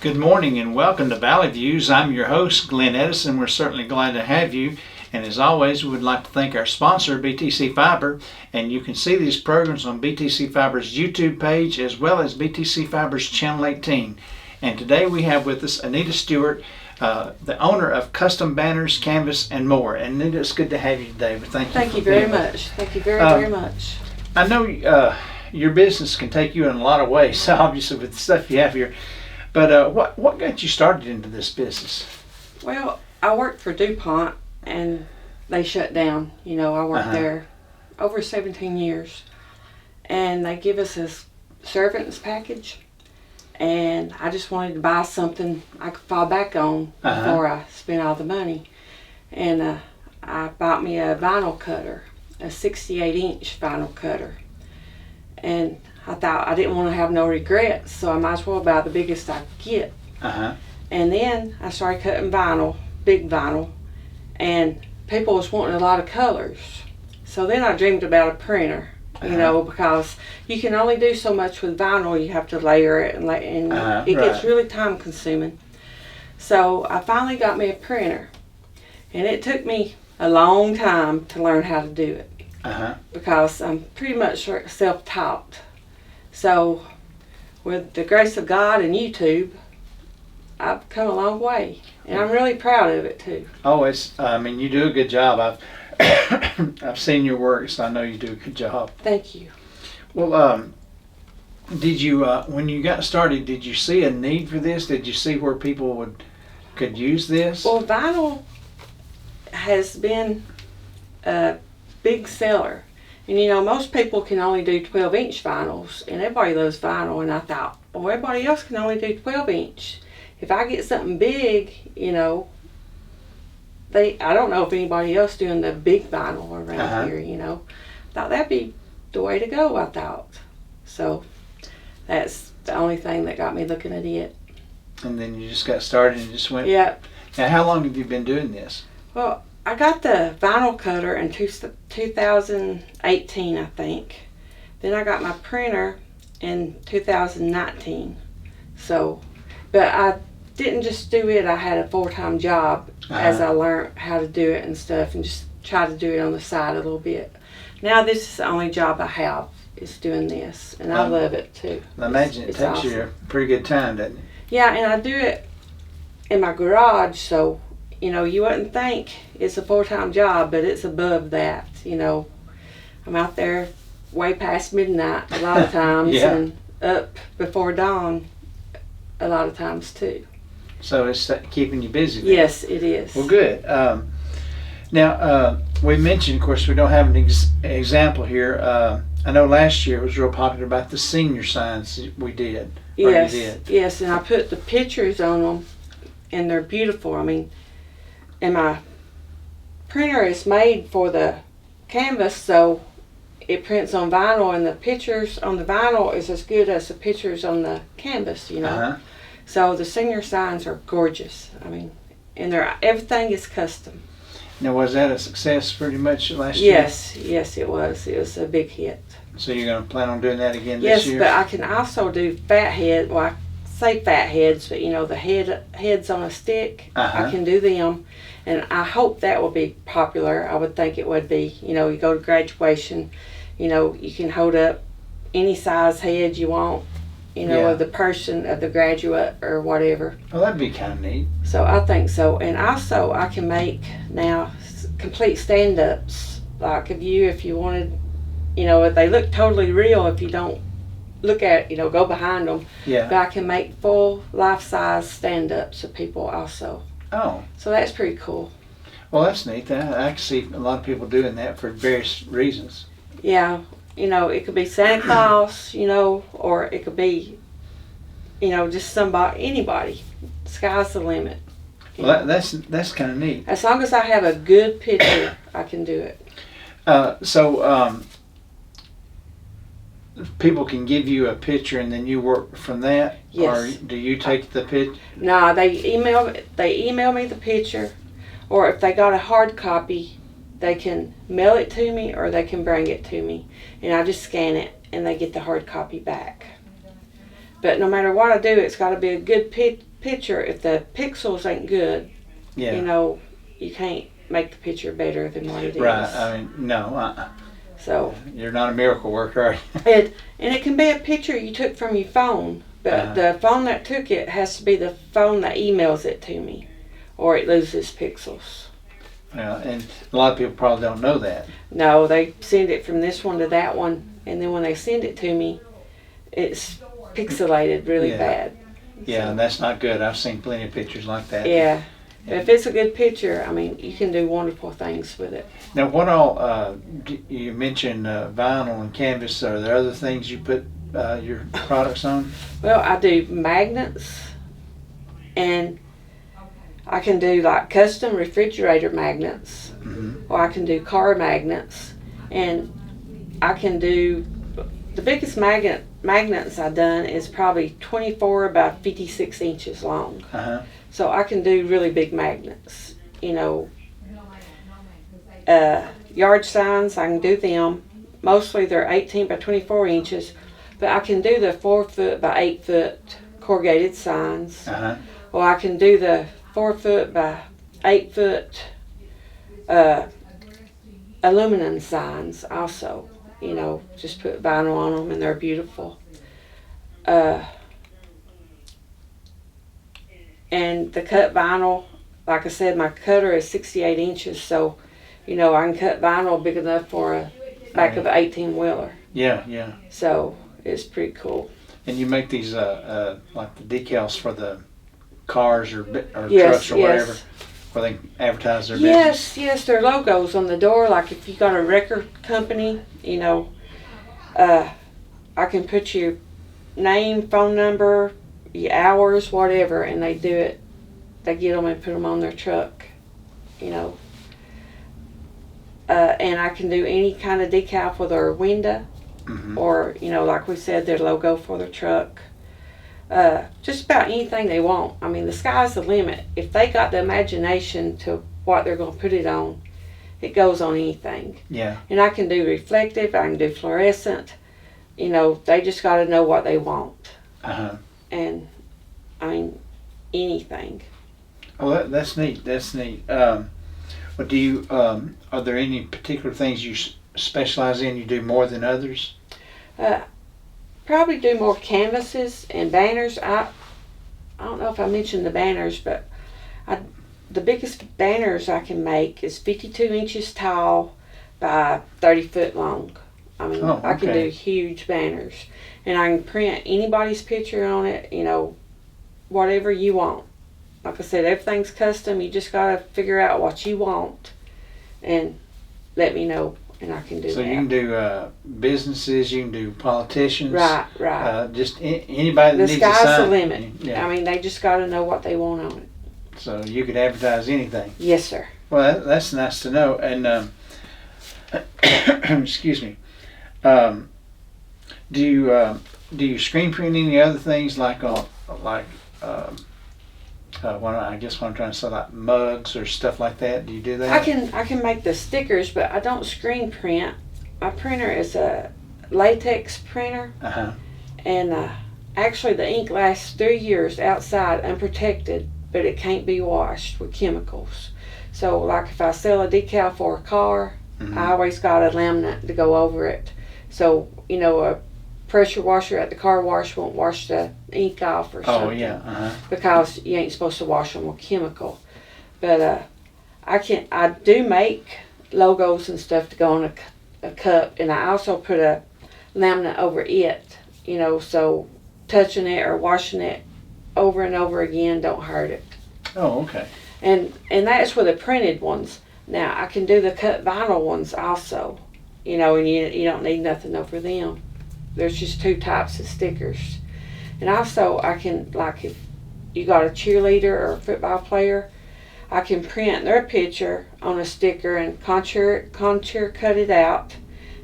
Good morning and welcome to Valley Views. I'm your host, Glenn Edison. We're certainly glad to have you. And as always, we would like to thank our sponsor, BTC Fiber. And you can see these programs on BTC Fiber's YouTube page as well as BTC Fiber's Channel 18. And today we have with us Anita Stewart, the owner of Custom Banners, Canvas, and more. And Anita, it's good to have you today. But thank you very much. Thank you very much. I know your business can take you in a lot of ways, obviously, with the stuff you have here. But what got you started into this business? Well, I worked for DuPont and they shut down. You know, I worked there over 17 years. And they give us a servant's package. And I just wanted to buy something I could fall back on before I spent all the money. And I bought me a vinyl cutter, a 68-inch vinyl cutter. And I thought I didn't want to have no regrets, so I might as well buy the biggest I could get. And then I started cutting vinyl, big vinyl, and people was wanting a lot of colors. So then I dreamed about a printer, you know, because you can only do so much with vinyl. You have to layer it, and it gets really time consuming. So I finally got me a printer, and it took me a long time to learn how to do it. Because I'm pretty much self-taught. So with the grace of God and YouTube, I've come a long way, and I'm really proud of it too. Oh, you do a good job. I've seen your work, so I know you do a good job. Thank you. Well, did you when you got started, did you see a need for this? Did you see where people could use this? Well, vinyl has been a big seller. And you know, most people can only do 12-inch vinyls, and everybody loves vinyl. And I thought, well, everybody else can only do 12-inch. If I get something big, you know, I don't know if anybody else doing the big vinyl around here, you know. Thought that'd be the way to go, I thought. So that's the only thing that got me looking at it. And then you just got started and just went. Yep. Now, how long have you been doing this? Well, I got the vinyl cutter in 2018, I think. Then I got my printer in 2019. So, but I didn't just do it. I had a full-time job as I learned how to do it and stuff, and just try to do it on the side a little bit. Now this is the only job I have, is doing this, and I love it too. I imagine it takes you a pretty good time, doesn't it? Yeah, and I do it in my garage, so you know, you wouldn't think it's a full-time job, but it's above that, you know. I'm out there way past midnight a lot of times and up before dawn a lot of times too. So it's keeping you busy then. Yes, it is. Well, good. Now, we mentioned, of course, we don't have an example here. I know last year it was real popular about the senior signs we did. Yes, yes, and I put the pictures on them, and they're beautiful. I mean, and my printer is made for the canvas, so it prints on vinyl, and the pictures on the vinyl is as good as the pictures on the canvas, you know. So the senior signs are gorgeous. I mean, and everything is custom. Now, was that a success pretty much last year? Yes, yes, it was. It was a big hit. So you're going to plan on doing that again this year? Yes, but I can also do fat head. Well, I say fat heads, but you know, the heads on a stick, I can do them. And I hope that will be popular. I would think it would be. You know, you go to graduation, you know, you can hold up any size head you want, you know, of the person, of the graduate or whatever. Well, that'd be kind of neat. So I think so. And also I can make now complete stand-ups. Like if you wanted, you know, if they look totally real, if you don't look at, you know, go behind them. But I can make full life-size stand-ups of people also. Oh. So that's pretty cool. Well, that's neat. I can see a lot of people doing that for various reasons. Yeah. You know, it could be Santa Claus, you know, or it could be, you know, just anybody. Sky's the limit. Well, that's kind of neat. As long as I have a good picture, I can do it. So people can give you a picture and then you work from that? Yes. Or do you take the picture? No, they email me the picture, or if they got a hard copy, they can mail it to me or they can bring it to me, and I just scan it and they get the hard copy back. But no matter what I do, it's got to be a good picture, if the pixels ain't good, Yeah. you know, you can't make the picture better than what it is. Right. I mean, no. So You're not a miracle worker, are you? it can be a picture you took from your phone, but the phone that took it has to be the phone that emails it to me, or it loses pixels. Yeah, and a lot of people probably don't know that. No, they send it from this one to that one, and then when they send it to me, it's pixelated really bad. Yeah, So, and that's not good. I've seen plenty of pictures like that. yeah. If it's a good picture, I mean, you can do wonderful things with it. Now, what all, you mentioned vinyl and canvas. Are there other things you put your products on? Well, I do magnets, and I can do like custom refrigerator magnets, or I can do car magnets, and I can do, the biggest magnets I've done is probably 24 by 56 inches long. So I can do really big magnets, you know. Yard signs, I can do them. Mostly they're 18 by 24 inches, but I can do the 4 foot by 8 foot corrugated signs. Or I can do the 4 foot by 8 foot aluminum signs also. You know, just put vinyl on them and they're beautiful. And the cut vinyl, like I said, my cutter is 68 inches, so, you know, I can cut vinyl big enough for a back of an 18-wheeler. Yeah, yeah. So it's pretty cool. And you make these like the decals for the cars or Yes, trucks or whatever, where they advertise their Yes, business? yes, their logos on the door. Like if you got a record company, you know, I can put your name, phone number, your hours, whatever, and they do it. They get them and put them on their truck, you know. And I can do any kind of decal for their window, or, you know, like we said, their logo for their truck. Just about anything they want. I mean, the sky's the limit. If they got the imagination to what they're going to put it on, it goes on anything. Yeah. And I can do reflective, I can do fluorescent. You know, they just got to know what they want. And, I mean, anything. Oh, that's neat. That's neat. But do you, are there any particular things you specialize in, you do more than others? Probably do more canvases and banners. I don't know if I mentioned the banners, but the biggest banners I can make is 52 inches tall by 30 foot long. I mean, I can do huge banners. And I can print anybody's picture on it, you know, whatever you want. Like I said, everything's custom. You just got to figure out what you want and let me know, and I can do that. So you can do businesses, you can do politicians. Right. Just anybody that the needs a sign. sky's the limit. Yeah. I mean, they just got to know what they want on it. So you could advertise anything. Yes, sir. Well, that's nice to know. And excuse me. Do you screen print any other things like I guess what I'm trying to say, like mugs or stuff like that? Do you do that? I can make the stickers, but I don't screen print. My printer is a latex printer, and actually the ink lasts 3 years outside unprotected, but it can't be washed with chemicals. So like if I sell a decal for a car, I always got a laminate to go over it. So, you know, a pressure washer at the car wash won't wash the ink off or something. Oh, yeah. Because you ain't supposed to wash them with chemical. But I do make logos and stuff to go on a cup, and I also put a laminate over it, you know, so touching it or washing it over and over again don't hurt it. Oh, okay. And that's for the printed ones. Now I can do the cut vinyl ones also, you know, and you don't need nothing over them. There's just 2 types of stickers. And also I can, like if you got a cheerleader or a football player, I can print their picture on a sticker and contour cut it out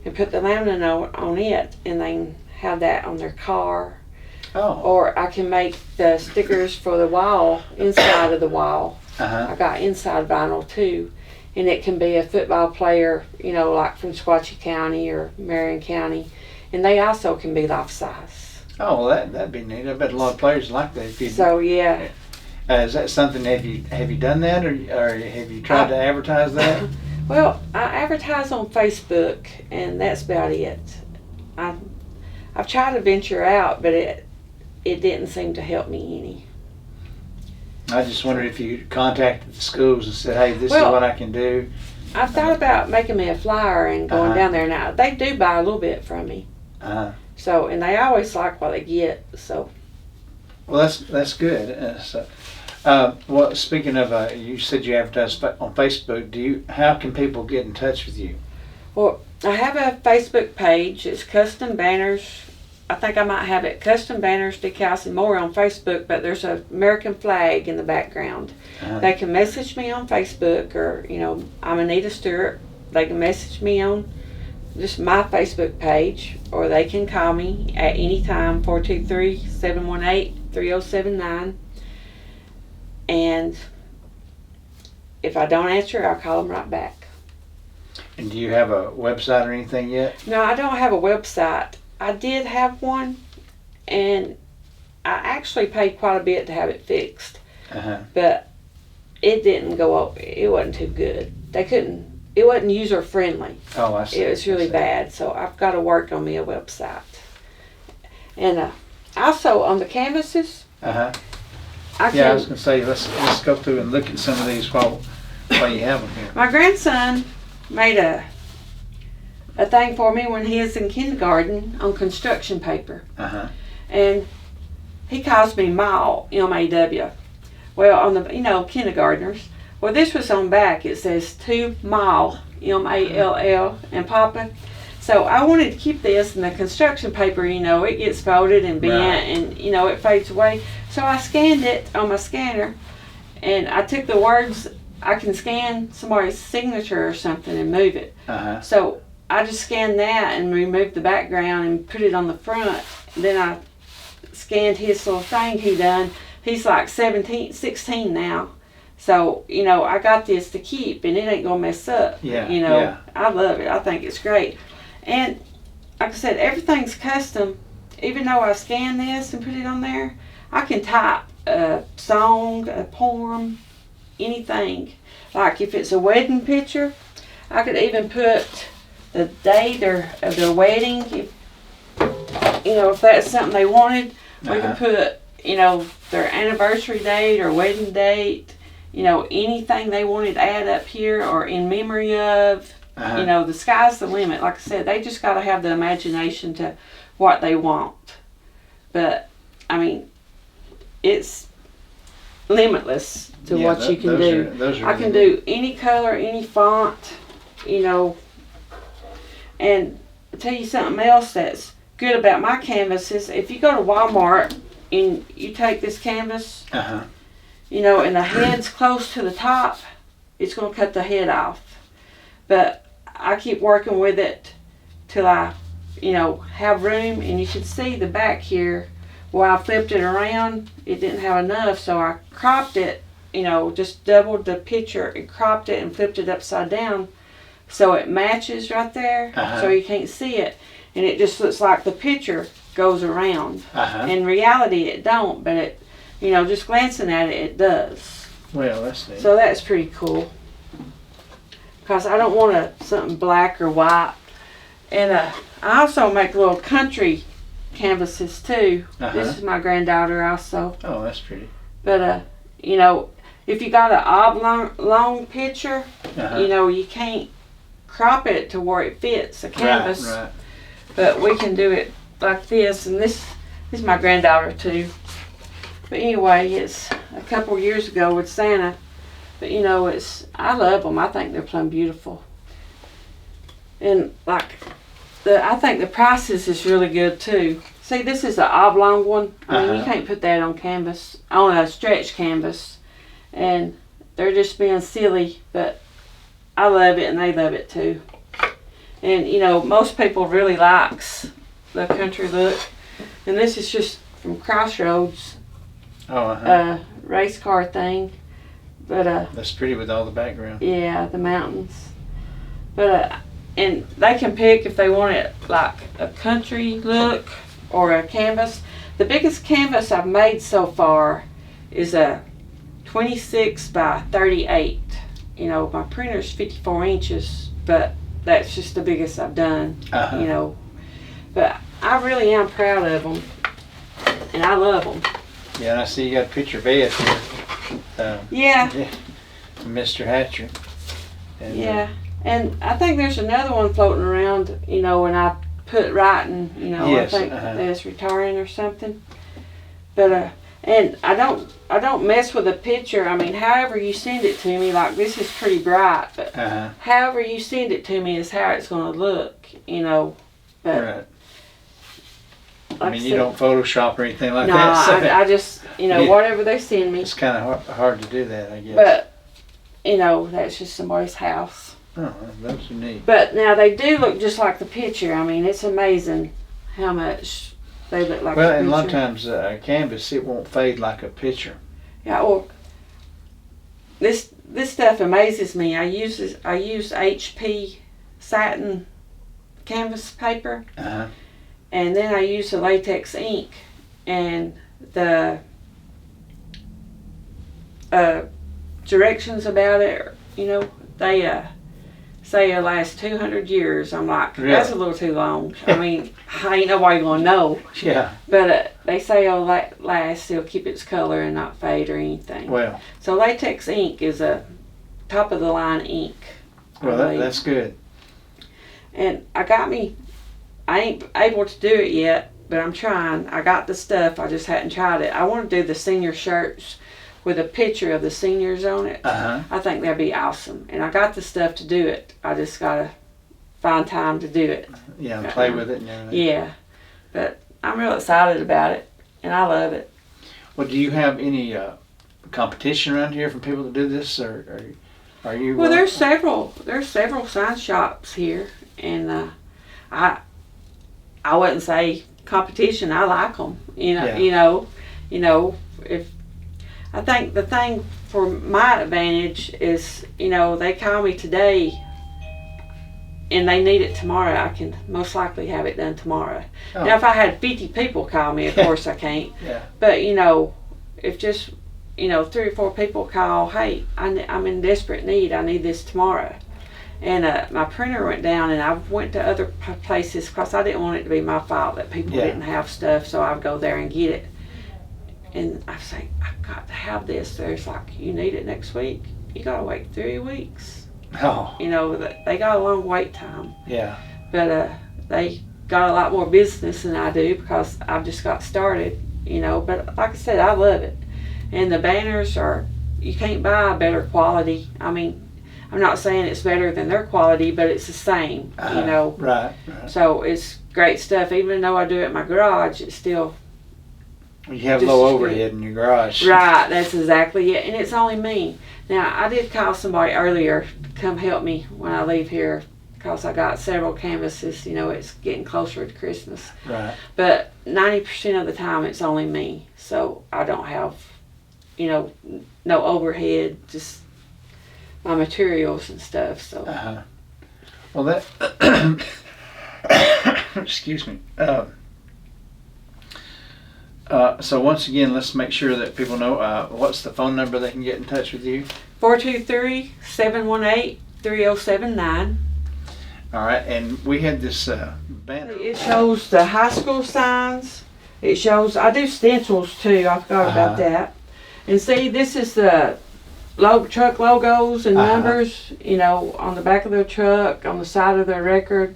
and put the laminate on it, and they can have that on their car. Oh. Or I can make the stickers for the wall, inside of the wall. I got inside vinyl too. And it can be a football player, you know, like from Squatchy County or Marion County. And they also can be life size. Oh, well, that'd be neat. I bet a lot of players like that. So, yeah. Is that something, have you done that, or have you tried to advertise that? Well, I advertise on Facebook, and that's about it. I've tried to venture out, but it didn't seem to help me any. I just wondered if you contacted the schools and said, hey, this is what I can do. I've thought about making me a flyer and going down there. Now, they do buy a little bit from me. So, and they always like what they get, so. Well, that's good. Well, speaking of, you said you advertise on Facebook. How can people get in touch with you? Well, I have a Facebook page. It's Custom Banners. I think I might have it Custom Banners, Decals, and More on Facebook, but there's an American flag in the background. They can message me on Facebook, or, I'm Anita Stewart. They can message me on just my Facebook page, or they can call me at any time, 423-718-3079. And if I don't answer, I'll call them right back. And do you have a website or anything yet? No, I don't have a website. I did have one, and I actually paid quite a bit to have it fixed. But it didn't go up. It wasn't too good. It wasn't user friendly. Oh, I see. It was really bad, so I've got to work on me a website. And also on the canvases. I was going to say, let's go through and look at some of these while you have them here. My grandson made a thing for me when he was in kindergarten on construction paper. And he calls me Maw, M-A-W. Well, on the, kindergartners. Well, this was on back. It says to Maw, M-A-L-L, and Papa. So I wanted to keep this, and the construction paper, it gets folded and bent, and, it fades away. So I scanned it on my scanner, and I took the words. I can scan somebody's signature or something and move it. So I just scanned that and removed the background and put it on the front. Then I scanned his little thing he done. He's like 16 now. So, I got this to keep, and it ain't going to mess up. I love it. I think it's great. And like I said, everything's custom. Even though I scan this and put it on there, I can type a song, a poem, anything. Like if it's a wedding picture, I could even put the date of their wedding. If that's something they wanted, we could put, their anniversary date or wedding date. Anything they wanted to add up here or in memory of. The sky's the limit. Like I said, they just got to have the imagination to what they want. But, it's limitless to what you can do. I can do any color, any font, And I'll tell you something else that's good about my canvases. If you go to Walmart and you take this canvas, and the head's close to the top, it's going to cut the head off. But I keep working with it till I, have room. And you can see the back here where I flipped it around. It didn't have enough, so I cropped it, just doubled the picture and cropped it and flipped it upside down so it matches right there, so you can't see it. And it just looks like the picture goes around. In reality, it don't, but it, just glancing at it, it does. Well, that's neat. So that's pretty cool. Because I don't want something black or white. And I also make little country canvases too. This is my granddaughter also. Oh, that's pretty. But, if you got an oblong picture, you can't crop it to where it fits the canvas. Right. But we can do it like this. And this is my granddaughter too. But anyway, it's a couple years ago with Santa. But I love them. I think they're plumb beautiful. And I think the prices is really good too. See, this is an oblong one. You can't put that on canvas, on a stretch canvas. And they're just being silly, but I love it and they love it too. And most people really likes the country look. And this is just from Crossroads, race car thing. But that's pretty with all the background. Yeah, the mountains. But and they can pick if they want it like a country look or a canvas. The biggest canvas I've made so far is a 26 by 38. You know, my printer's 54 inches, but that's just the biggest I've done, you know. But I really am proud of them, and I love them. Yeah, and I see you got a picture of Ed here. Yeah. Mr. Hatcher. And, yeah. And I think there's another one floating around, you know, and I put writing, you know, yes, I think that's retiring or something. But and I don't mess with a picture. I mean, however you send it to me, like this is pretty bright, but however you send it to me is how it's going to look, you know. But right. Like I mean, you don't Photoshop or anything like that. No, So I just, you know, whatever they send me. It's kind of hard to do that, I guess. But, you know, that's just somebody's house. Oh, those are neat. But now they do look just like the picture. I mean, it's amazing how much they look like the picture. Well, and a lot of times a canvas, it won't fade like a picture. Yeah, or this stuff amazes me. I use HP satin canvas paper. And then I use the latex ink, and the directions about it, you know, they say it'll last 200 years. I'm like, really? That's a little too long. I mean, ain't nobody gonna know. Yeah. But they say it'll last, it'll keep its color and not fade or anything. Well. So latex ink is a top of the line ink. Well, that's good. And I ain't able to do it yet, but I'm trying. I got the stuff, I just hadn't tried it. I want to do the senior shirts with a picture of the seniors on it. I think that'd be awesome. And I got the stuff to do it. I just got to find time to do it. Yeah, and play with it and everything. Yeah. But I'm real excited about it, and I love it. Well, do you have any competition around here for people to do this, or are you? Well, there's several sign shops here, and I wouldn't say competition. I like them. You know, if I think the thing for my advantage is, you know, they call me today and they need it tomorrow. I can most likely have it done tomorrow. Oh. Now, if I had 50 people call me, of course I can't. Yeah. But, you know, if just, you know, 3 or 4 people call, hey, I'm in desperate need. I need this tomorrow. And my printer went down, and I went to other places because I didn't want it to be my fault that people didn't have stuff, so I'd go there and get it. And I say, I've got to have this. There's like, you need it next week? You got to wait 3 weeks. Oh. You know, they got a long wait time. Yeah. But they got a lot more business than I do because I've just got started, you know. But like I said, I love it. And the banners you can't buy better quality. I mean, I'm not saying it's better than their quality, but it's the same, you know. Right. So it's great stuff. Even though I do it in my garage, it's still. You have low overhead in your garage. Right, that's exactly it. And it's only me. Now, I did call somebody earlier to come help me when I leave here because I got several canvases. You know, it's getting closer to Christmas. Right. But 90% of the time, it's only me. So I don't have, you know, no overhead, just my materials and stuff. So. Well, that. Excuse me. So once again, let's make sure that people know what's the phone number they can get in touch with you. 423-718-3079. All right, and we had this banner. It shows the high school signs. It shows, I do stencils too. I forgot about that. And see, this is the truck logos and numbers, you know, on the back of their truck, on the side of their record,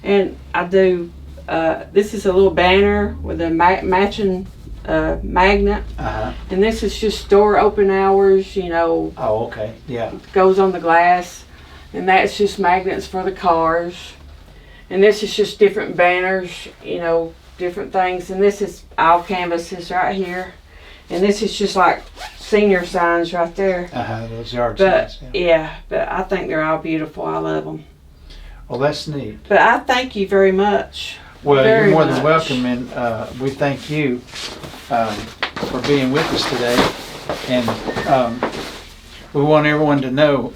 And I do, this is a little banner with a matching magnet. And this is just store open hours, you know. Oh, okay. Yeah. It goes on the glass. And that's just magnets for the cars. And this is just different banners, you know, different things. And this is all canvases right here. And this is just like senior signs right there. Those yard signs. Yeah, but I think they're all beautiful. I love them. Well, that's neat. But I thank you very much. Well, you're more than welcome, and we thank you for being with us today. And we want everyone to know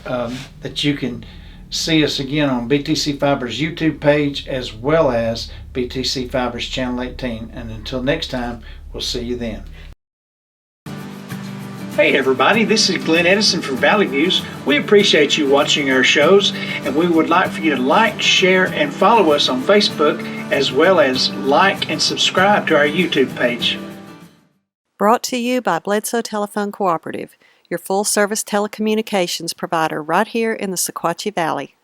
that you can see us again on BTC Fiber's YouTube page as well as BTC Fiber's Channel 18. And until next time, we'll see you then. Hey everybody, this is Glenn Edison from Valley Views. We appreciate you watching our shows, and we would like for you to like, share, and follow us on Facebook, as well as like and subscribe to our YouTube page. Brought to you by Bledsoe Telephone Cooperative, your full-service telecommunications provider right here in the Sequatchie Valley.